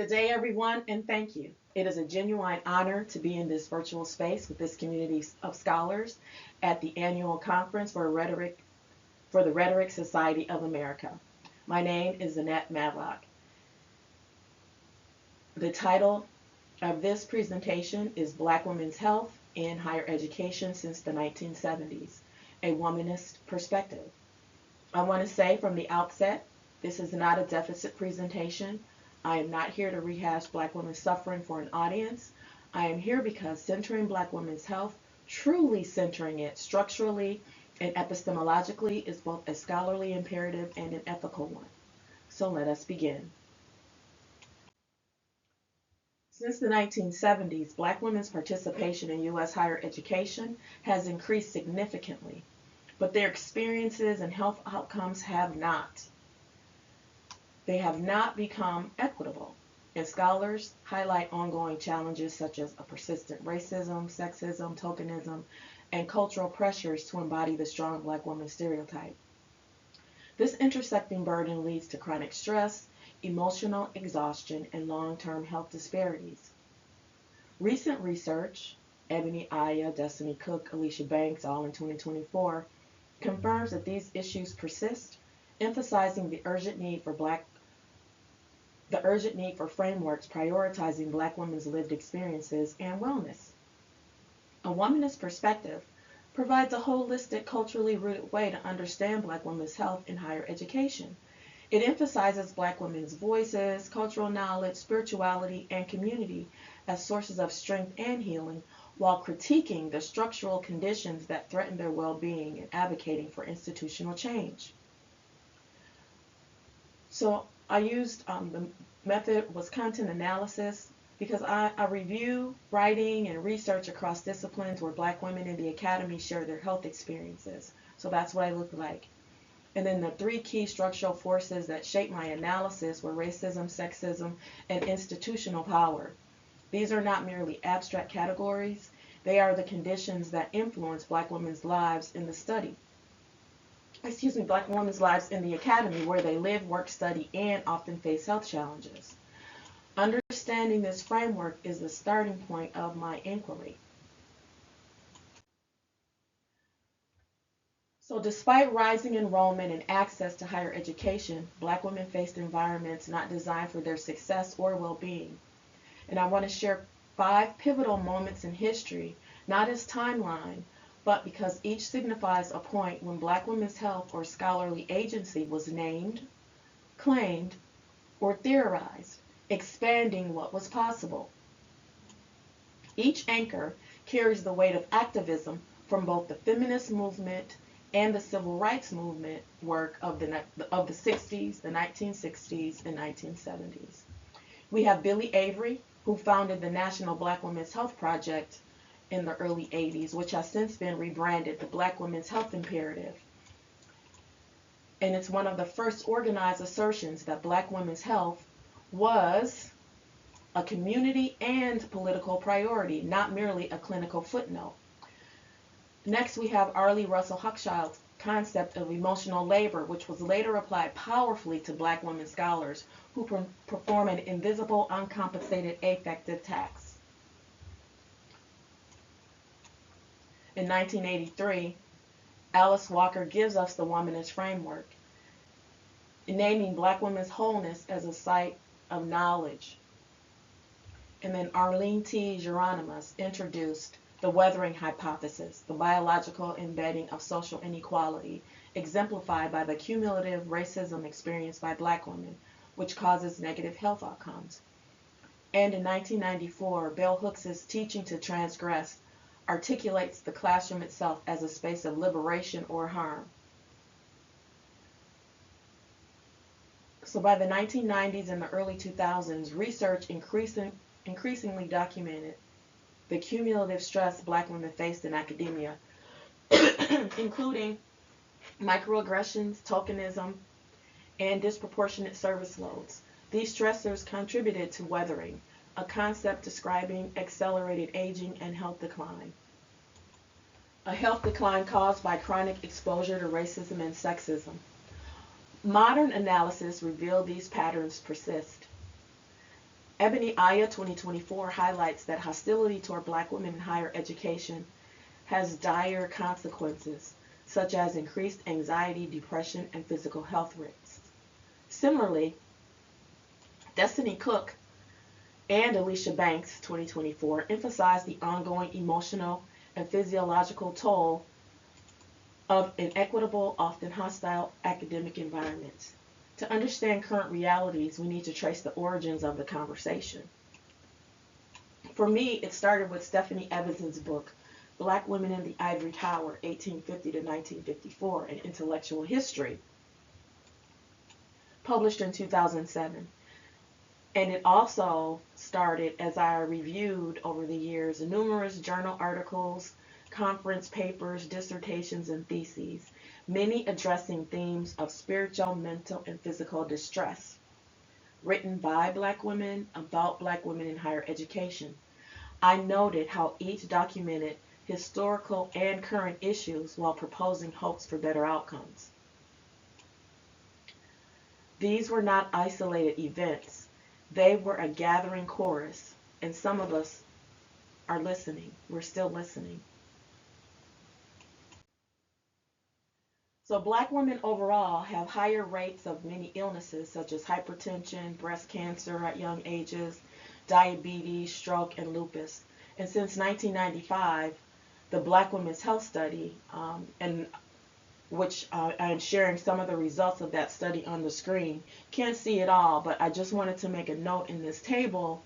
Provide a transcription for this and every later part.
Good day, everyone, and thank you. It is a genuine honor to be in this virtual space with this community of scholars at the annual conference for the Rhetoric Society of America. My name is Annette Matlock. The title of this presentation is Black Women's Health in Higher Education Since the 1970s, a Womanist Perspective. I want to say from the outset, this is not a deficit presentation. I am not here to rehash Black women's suffering for an audience. I am here because centering Black women's health, truly centering it structurally and epistemologically, is both a scholarly imperative and an ethical one. So let us begin. Since the 1970s, Black women's participation in U.S. higher education has increased significantly, but their experiences and health outcomes have not. They have not become equitable, and scholars highlight ongoing challenges such as a persistent racism, sexism, tokenism, and cultural pressures to embody the strong Black woman stereotype. This intersecting burden leads to chronic stress, emotional exhaustion, and long-term health disparities. Recent research, Ebony Aya, Destiny Cook, Alicia Banks, all in 2024, confirms that these issues persist, emphasizing the urgent need for frameworks prioritizing Black women's lived experiences and wellness. A womanist perspective provides a holistic, culturally rooted way to understand Black women's health in higher education. It emphasizes Black women's voices, cultural knowledge, spirituality, and community as sources of strength and healing, while critiquing the structural conditions that threaten their well-being and advocating for institutional change. So I used the method was content analysis because I review writing and research across disciplines where Black women in the academy share their health experiences. So that's what I look like. And then the three key structural forces that shape my analysis were racism, sexism, and institutional power. These are not merely abstract categories. They are the conditions that influence Black women's lives in the study. Black women's lives in the academy where they live, work, study, and often face health challenges. Understanding this framework is the starting point of my inquiry. So despite rising enrollment and access to higher education, Black women faced environments not designed for their success or well-being. And I want to share 5 pivotal moments in history, not as timeline, but because each signifies a point when Black women's health or scholarly agency was named, claimed, or theorized, expanding what was possible. Each anchor carries the weight of activism from both the feminist movement and the civil rights movement work of the 60s, the 1960s, and 1970s. We have Billie Avery, who founded the National Black Women's Health Project in the early 80s, which has since been rebranded the Black Women's Health Imperative. And it's one of the first organized assertions that Black women's health was a community and political priority, not merely a clinical footnote. Next, we have Arlie Russell Hochschild's concept of emotional labor, which was later applied powerfully to Black women scholars who perform an invisible, uncompensated affective task. In 1983, Alice Walker gives us the womanist framework, naming Black women's wholeness as a site of knowledge. And then Arlene T. Geronimus introduced the weathering hypothesis, the biological embedding of social inequality, exemplified by the cumulative racism experienced by Black women, which causes negative health outcomes. And in 1994, Bell Hooks' Teaching to Transgress articulates the classroom itself as a space of liberation or harm. So by the 1990s and the early 2000s, research increasingly documented the cumulative stress Black women faced in academia, including microaggressions, tokenism, and disproportionate service loads. These stressors contributed to weathering, a concept describing accelerated aging and health decline. A health decline caused by chronic exposure to racism and sexism. Modern analysis revealed these patterns persist. Ebony Aya 2024 highlights that hostility toward Black women in higher education has dire consequences, such as increased anxiety, depression, and physical health risks. Similarly, Destiny Cook and Alicia Banks 2024 emphasize the ongoing emotional and physiological toll of inequitable, often hostile academic environments. To understand current realities, we need to trace the origins of the conversation. For me, it started with Stephanie Evans's book, Black Women in the Ivory Tower, 1850 to 1954, an Intellectual History, published in 2007. And it also started as I reviewed over the years numerous journal articles, conference papers, dissertations, and theses, many addressing themes of spiritual, mental, and physical distress, written by Black women about Black women in higher education. I noted how each documented historical and current issues while proposing hopes for better outcomes. These were not isolated events. They were a gathering chorus, and some of us are listening. We're still listening. So Black women overall have higher rates of many illnesses such as hypertension, breast cancer at young ages, diabetes, stroke, and lupus. And since 1995, the Black Women's Health Study, and which I am sharing some of the results of that study on the screen. Can't see it all, but I just wanted to make a note in this table,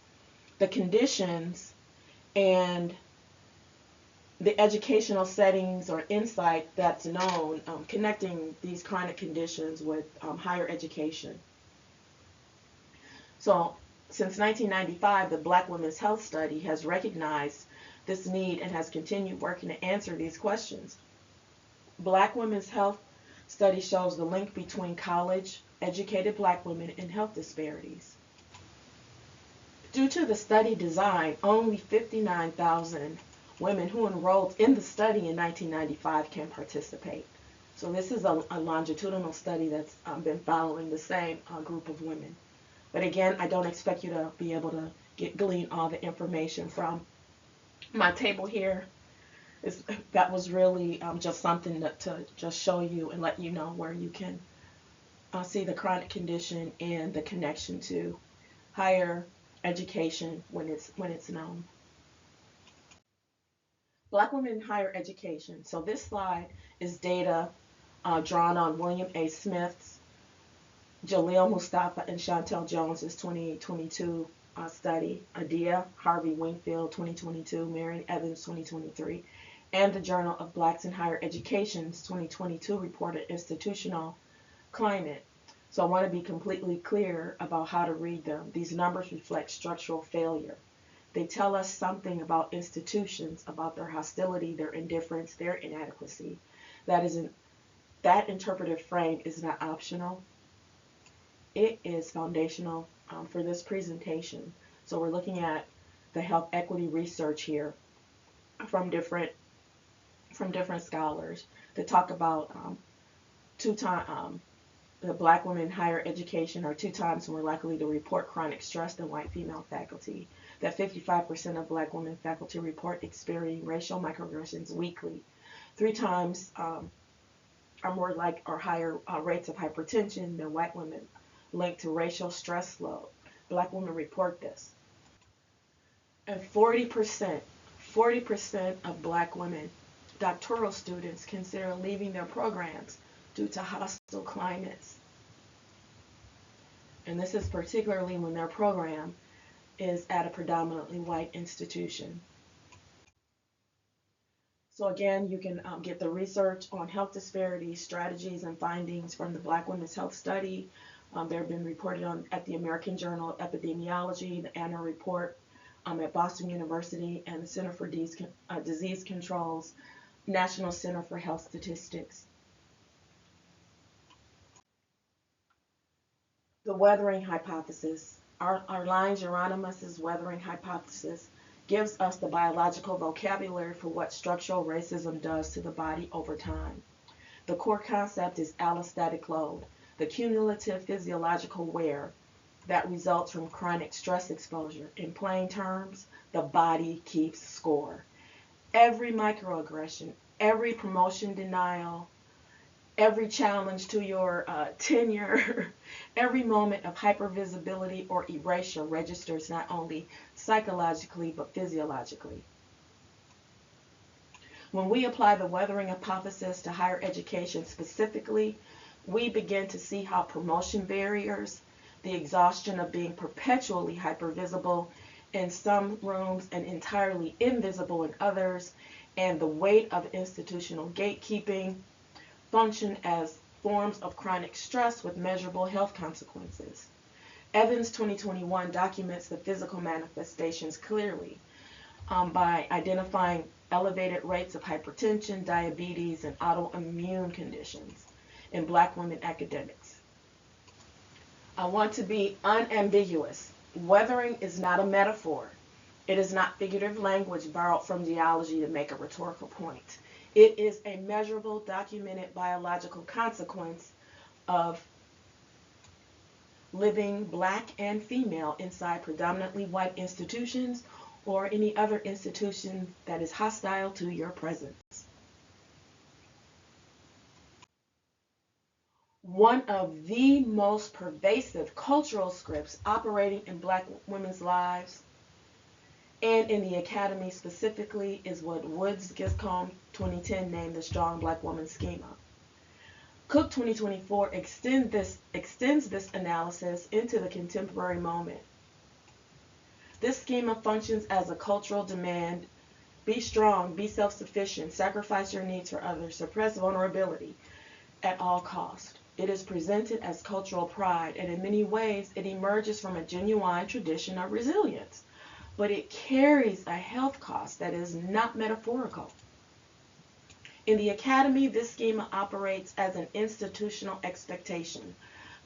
the conditions and the educational settings or insight that's known connecting these chronic conditions with higher education. So since 1995, the Black Women's Health Study has recognized this need and has continued working to answer these questions. Black Women's Health Study shows the link between college-educated Black women and health disparities. Due to the study design, only 59,000 women who enrolled in the study in 1995 can participate. So this is a longitudinal study that's been following the same group of women. But again, I don't expect you to be able to glean all the information from my table here. That was really just something to just show you and let you know where you can see the chronic condition and the connection to higher education when it's known. Black women in higher education. So this slide is data drawn on William A. Smith's, Jaleel Mustafa, and Chantel Jones's 2022 study, Adia Harvey Wingfield 2022, Marion Evans 2023, and the Journal of Blacks in Higher Education's 2022 report on institutional climate. So I want to be completely clear about how to read them. These numbers reflect structural failure. They tell us something about institutions, about their hostility, their indifference, their inadequacy. That interpretive frame is not optional. It is foundational for this presentation. So we're looking at the health equity research here from different scholars that talk about the Black women in higher education are 2 times more likely to report chronic stress than white female faculty. That 55% of Black women faculty report experiencing racial microaggressions weekly. 3 times are higher rates of hypertension than white women linked to racial stress load. Black women report this. And 40% of Black women doctoral students consider leaving their programs due to hostile climates. And this is particularly when their program is at a predominantly white institution. So again, you can get the research on health disparities, strategies, and findings from the Black Women's Health Study. They have been reported on at the American Journal of Epidemiology, the annual report at Boston University, and the Center for Disease Control's National Center for Health Statistics. The weathering hypothesis. Our Lyons-Geronimus's weathering hypothesis gives us the biological vocabulary for what structural racism does to the body over time. The core concept is allostatic load, the cumulative physiological wear that results from chronic stress exposure. In plain terms, the body keeps score. Every microaggression, every promotion denial, every challenge to your tenure, every moment of hypervisibility or erasure registers not only psychologically but physiologically. When we apply the weathering hypothesis to higher education specifically, we begin to see how promotion barriers, the exhaustion of being perpetually hypervisible in some rooms and entirely invisible in others, and the weight of institutional gatekeeping function as forms of chronic stress with measurable health consequences. Evans 2021 documents the physical manifestations clearly by identifying elevated rates of hypertension, diabetes, and autoimmune conditions in Black women academics. I want to be unambiguous. Weathering is not a metaphor. It is not figurative language borrowed from geology to make a rhetorical point. It is a measurable, documented biological consequence of living Black and female inside predominantly white institutions or any other institution that is hostile to your presence. One of the most pervasive cultural scripts operating in Black women's lives and in the academy specifically is what Woods Giscombe 2010 named the Strong Black Woman Schema. Cook 2024 extends this analysis into the contemporary moment. This schema functions as a cultural demand: be strong, be self-sufficient, sacrifice your needs for others, suppress vulnerability at all costs. It is presented as cultural pride, and in many ways it emerges from a genuine tradition of resilience. But it carries a health cost that is not metaphorical. In the academy, this schema operates as an institutional expectation.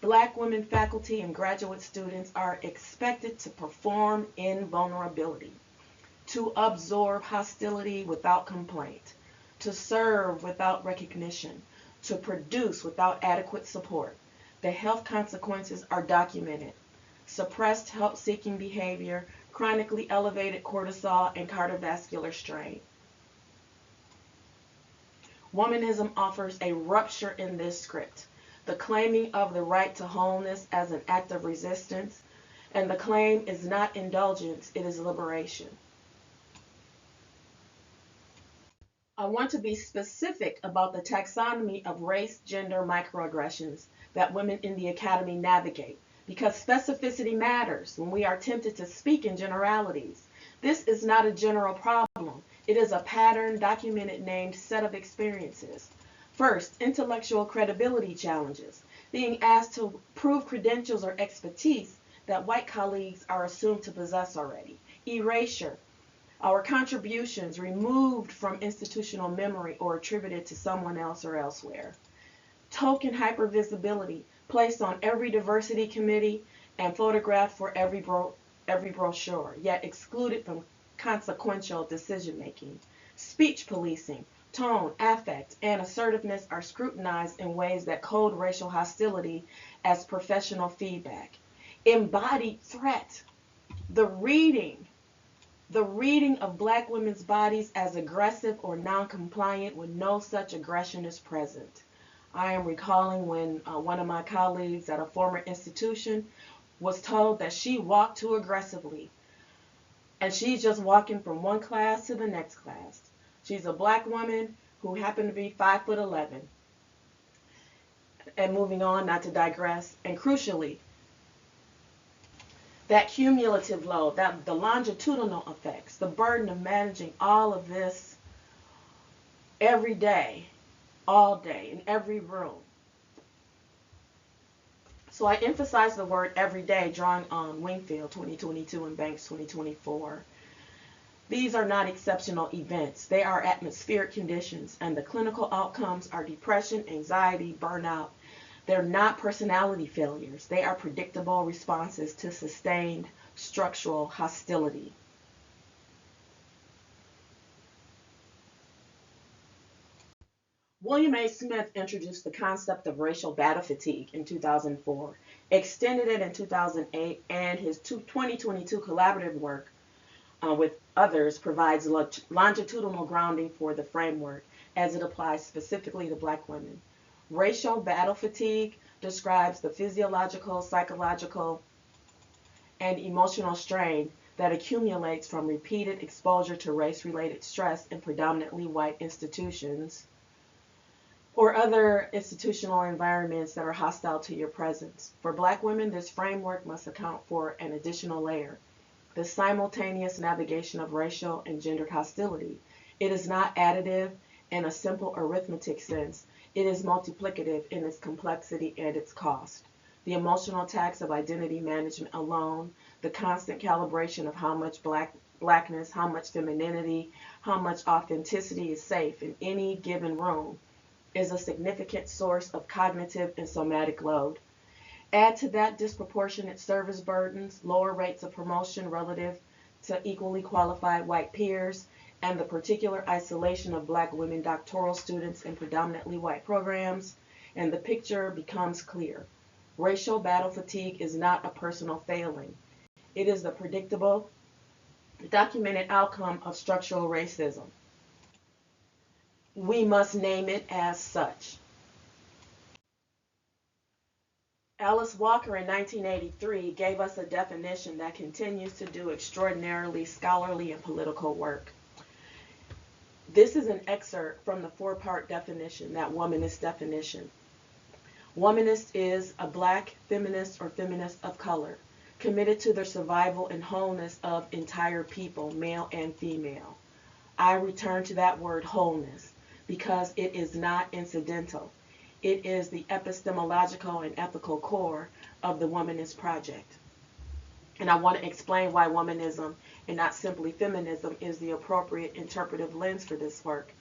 Black women faculty and graduate students are expected to perform in vulnerability, to absorb hostility without complaint, to serve without recognition, to produce without adequate support. The health consequences are documented: suppressed help-seeking behavior, chronically elevated cortisol, and cardiovascular strain. Womanism offers a rupture in this script: the claiming of the right to wholeness as an act of resistance, and the claim is not indulgence, it is liberation. I want to be specific about the taxonomy of race, gender, microaggressions that women in the academy navigate, because specificity matters when we are tempted to speak in generalities. This is not a general problem. It is a pattern, documented, named set of experiences. First, intellectual credibility challenges, being asked to prove credentials or expertise that white colleagues are assumed to possess already. Erasure, our contributions removed from institutional memory or attributed to someone else or elsewhere. Token hypervisibility, placed on every diversity committee and photographed for every brochure, yet excluded from consequential decision making. Speech policing, tone, affect, and assertiveness are scrutinized in ways that code racial hostility as professional feedback. Embodied threat, the reading of Black women's bodies as aggressive or non-compliant when no such aggression is present. I am recalling when one of my colleagues at a former institution was told that she walked too aggressively, and she's just walking from one class to the next class. She's a Black woman who happened to be 5'11". And moving on, not to digress, and crucially, that cumulative load, that the longitudinal effects, the burden of managing all of this every day, all day, in every room. So I emphasize the word every day, drawing on Wingfield 2022 and Banks 2024. These are not exceptional events. They are atmospheric conditions, and the clinical outcomes are depression, anxiety, burnout. They're not personality failures. They are predictable responses to sustained structural hostility. William A. Smith introduced the concept of racial battle fatigue in 2004, extended it in 2008, and his 2022 collaborative work with others provides longitudinal grounding for the framework as it applies specifically to Black women. Racial battle fatigue describes the physiological, psychological, and emotional strain that accumulates from repeated exposure to race-related stress in predominantly white institutions or other institutional environments that are hostile to your presence. For Black women, this framework must account for an additional layer, the simultaneous navigation of racial and gendered hostility. It is not additive in a simple arithmetic sense. It is multiplicative in its complexity and its cost. The emotional tax of identity management alone, the constant calibration of how much blackness, how much femininity, how much authenticity is safe in any given room, is a significant source of cognitive and somatic load. Add to that disproportionate service burdens, lower rates of promotion relative to equally qualified white peers, and the particular isolation of Black women doctoral students in predominantly white programs, and the picture becomes clear. Racial battle fatigue is not a personal failing. It is the predictable, documented outcome of structural racism. We must name it as such. Alice Walker in 1983 gave us a definition that continues to do extraordinarily scholarly and political work. This is an excerpt from the four-part definition, that womanist definition. Womanist is a Black feminist or feminist of color, committed to the survival and wholeness of entire people, male and female. I return to that word wholeness because it is not incidental. It is the epistemological and ethical core of the Womanist project. And I want to explain why womanism and not simply feminism is the appropriate interpretive lens for this work.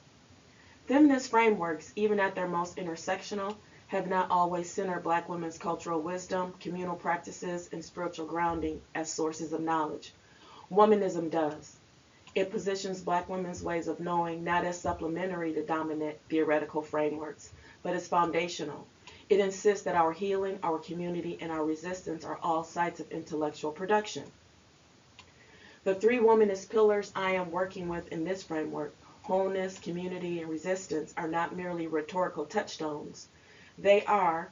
Feminist frameworks, even at their most intersectional, have not always centered Black women's cultural wisdom, communal practices, and spiritual grounding as sources of knowledge. Womanism does. It positions Black women's ways of knowing not as supplementary to dominant theoretical frameworks, but as foundational. It insists that our healing, our community, and our resistance are all sites of intellectual production. The three womanist pillars I am working with in this framework, wholeness, community, and resistance, are not merely rhetorical touchstones. They are,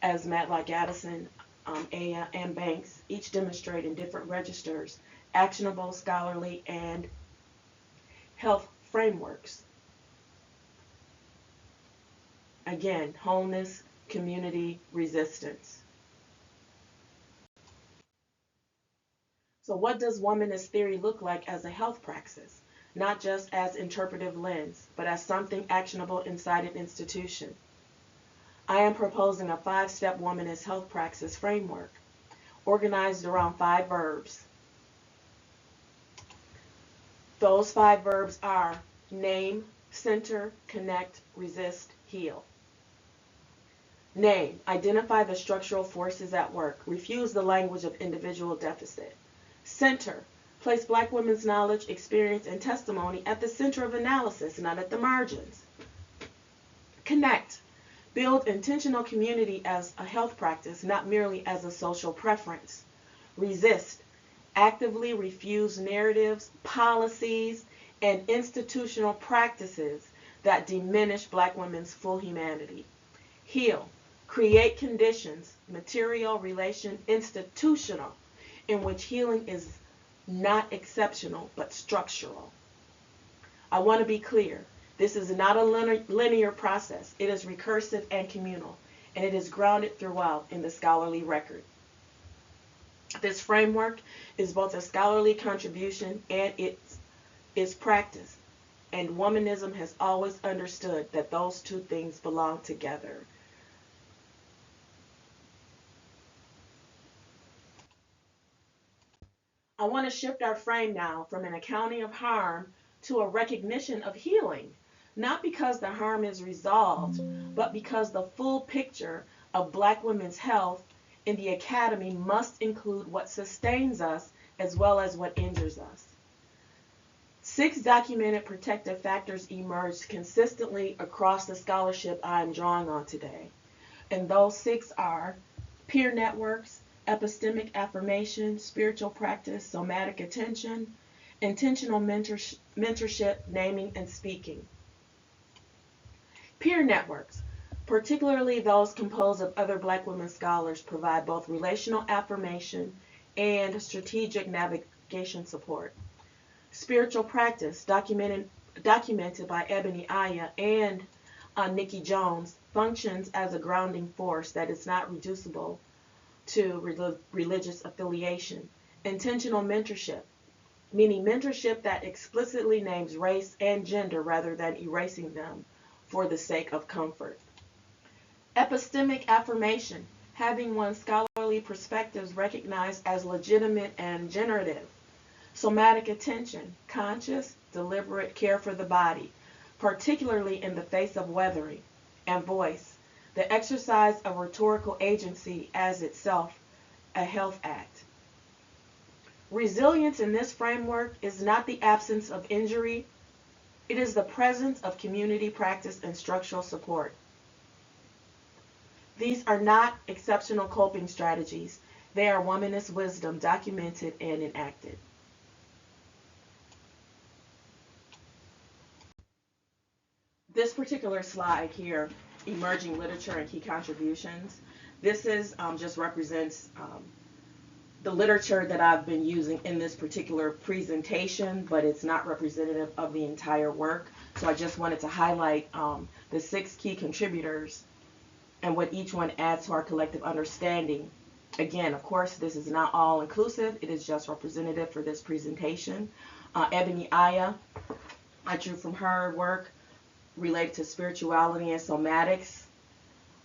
as Matlock Addison, Aya, and Banks each demonstrate in different registers, actionable, scholarly, and health frameworks. Again, wholeness, community, resistance. So what does womanist theory look like as a health praxis? Not just as interpretive lens, but as something actionable inside an institution. I am proposing a 5-step womanist health praxis framework, organized around 5 verbs. Those 5 verbs are name, center, connect, resist, heal. Name, identify the structural forces at work. Refuse the language of individual deficit. Center, place Black women's knowledge, experience, and testimony at the center of analysis, not at the margins. Connect, build intentional community as a health practice, not merely as a social preference. Resist, actively refuse narratives, policies, and institutional practices that diminish Black women's full humanity. Heal, create conditions, material, relation, institutional, in which healing is not exceptional but structural. I want to be clear. This is not a linear process. It is recursive and communal, and it is grounded throughout in the scholarly record. This framework is both a scholarly contribution and its practice, and womanism has always understood that those two things belong together. I want to shift our frame now from an accounting of harm to a recognition of healing, not because the harm is resolved, but because the full picture of Black women's health in the academy must include what sustains us as well as what injures us. 6 documented protective factors emerged consistently across the scholarship I am drawing on today. And those 6 are peer networks, epistemic affirmation, spiritual practice, somatic attention, intentional mentorship, naming, and speaking. Peer networks, particularly those composed of other Black women scholars, provide both relational affirmation and strategic navigation support. Spiritual practice, documented by Ebony Aya and Nikki Jones, functions as a grounding force that is not reducible to religious affiliation. Intentional mentorship, meaning mentorship that explicitly names race and gender rather than erasing them for the sake of comfort. Epistemic affirmation, having one's scholarly perspectives recognized as legitimate and generative. Somatic attention, conscious, deliberate care for the body, particularly in the face of weathering. And voice, the exercise of rhetorical agency as itself a health act. Resilience in this framework is not the absence of injury, it is the presence of community practice and structural support. These are not exceptional coping strategies. They are womanist wisdom documented and enacted. This particular slide here, emerging literature and key contributions, this is just represents the literature that I've been using in this particular presentation, but it's not representative of the entire work. So I just wanted to highlight the 6 key contributors and what each one adds to our collective understanding. Again, of course, this is not all inclusive. It is just representative for this presentation. Ebony Aya, I drew from her work related to spirituality and somatics.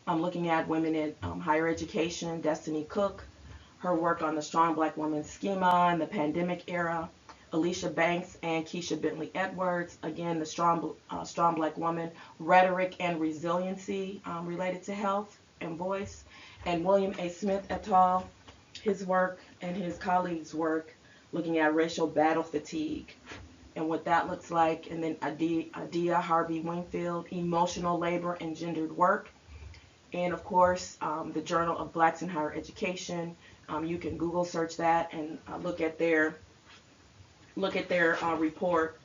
I'm looking at women in higher education. Destiny Cook, her work on the strong Black woman schema in the pandemic era. Alicia Banks and Keisha Bentley Edwards, again, the strong Black woman, rhetoric and resiliency related to health and voice. And William A. Smith et al., his work and his colleagues' work looking at racial battle fatigue and what that looks like. And then Adia Harvey Wingfield, emotional labor and gendered work. And of course, the Journal of Blacks in Higher Education. You can Google search that and look at their report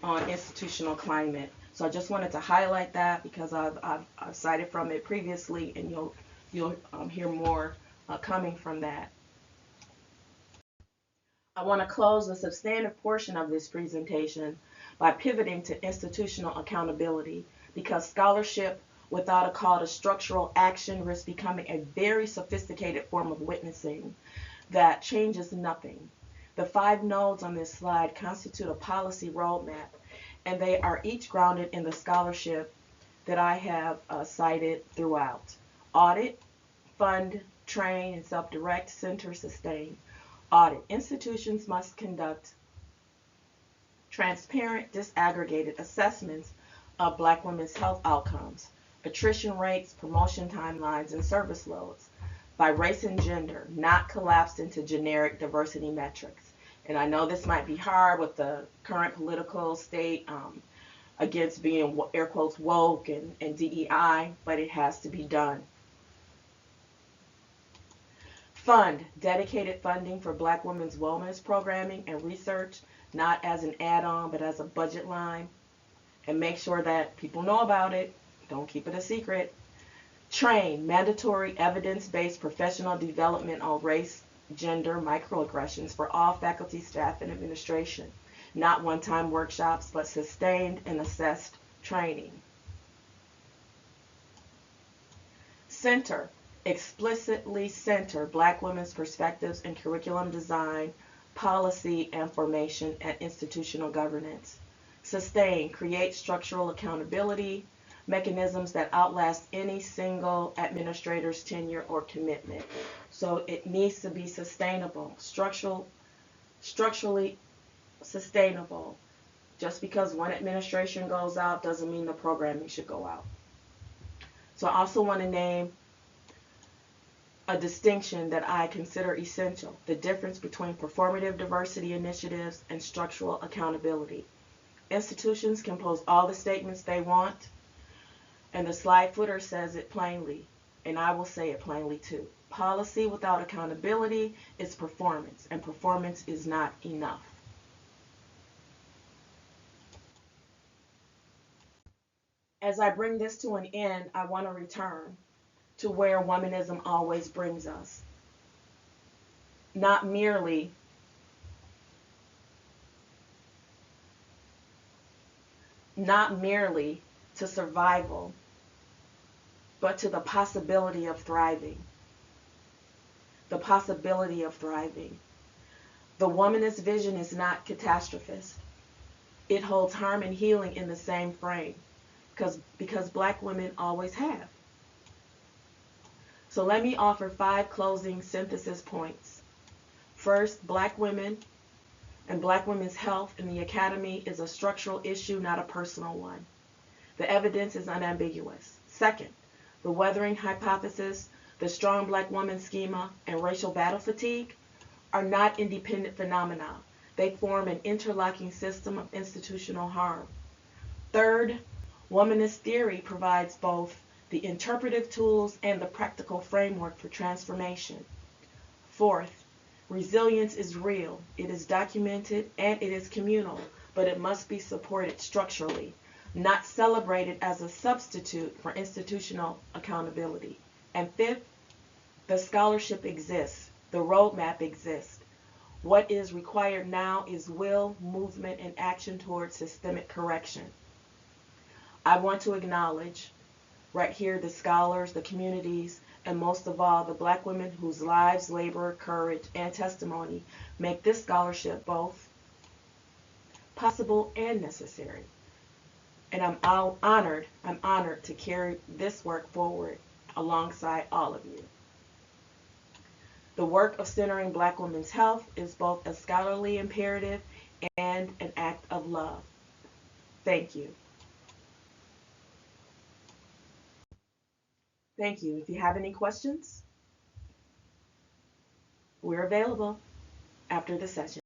on institutional climate. So I just wanted to highlight that because I've cited from it previously, and you'll hear more coming from that. I want to close the substantive portion of this presentation by pivoting to institutional accountability, because scholarship without a call to structural action risks becoming a very sophisticated form of witnessing that changes nothing. The 5 nodes on this slide constitute a policy roadmap, and they are each grounded in the scholarship that I have cited throughout. Audit, fund, train, and self-direct, center, sustain. Audit. Institutions must conduct transparent, disaggregated assessments of Black women's health outcomes, attrition rates, promotion timelines, and service loads by race and gender, not collapsed into generic diversity metrics. And I know this might be hard with the current political state against being, air quotes, woke and DEI, but it has to be done. Fund, dedicated funding for Black women's wellness programming and research, not as an add-on, but as a budget line. And make sure that people know about it. Don't keep it a secret. Train, mandatory evidence-based professional development on race, gender, microaggressions for all faculty, staff, and administration. Not one-time workshops, but sustained and assessed training. Center, explicitly center Black women's perspectives in curriculum design, policy, and formation, and institutional governance. Sustain, create structural accountability, mechanisms that outlast any single administrator's tenure or commitment. So it needs to be sustainable, structurally sustainable. Just because one administration goes out doesn't mean the programming should go out. So I also want to name a distinction that I consider essential: the difference between performative diversity initiatives and structural accountability. Institutions can post all the statements they want, and the slide footer says it plainly, and I will say it plainly too. Policy without accountability is performance, and performance is not enough. As I bring this to an end, I want to return to where womanism always brings us. Not merely to survival, but to the possibility of thriving. The possibility of thriving. The womanist vision is not catastrophist. It holds harm and healing in the same frame, because Black women always have. So let me offer 5 closing synthesis points. First, Black women and Black women's health in the academy is a structural issue, not a personal one. The evidence is unambiguous. Second, the weathering hypothesis, the strong Black woman schema, and racial battle fatigue are not independent phenomena. They form an interlocking system of institutional harm. Third, womanist theory provides both the interpretive tools and the practical framework for transformation. Fourth, resilience is real, it is documented, and it is communal, but it must be supported structurally, not celebrated as a substitute for institutional accountability. And fifth, the scholarship exists, the roadmap exists. What is required now is will, movement, and action towards systemic correction. I want to acknowledge right here the scholars, the communities, and most of all the Black women whose lives, labor, courage, and testimony make this scholarship both possible and necessary. And I'm honored to carry this work forward alongside all of you. The work of centering Black women's health is both a scholarly imperative and an act of love. Thank you. Thank you. If you have any questions, we're available after the session.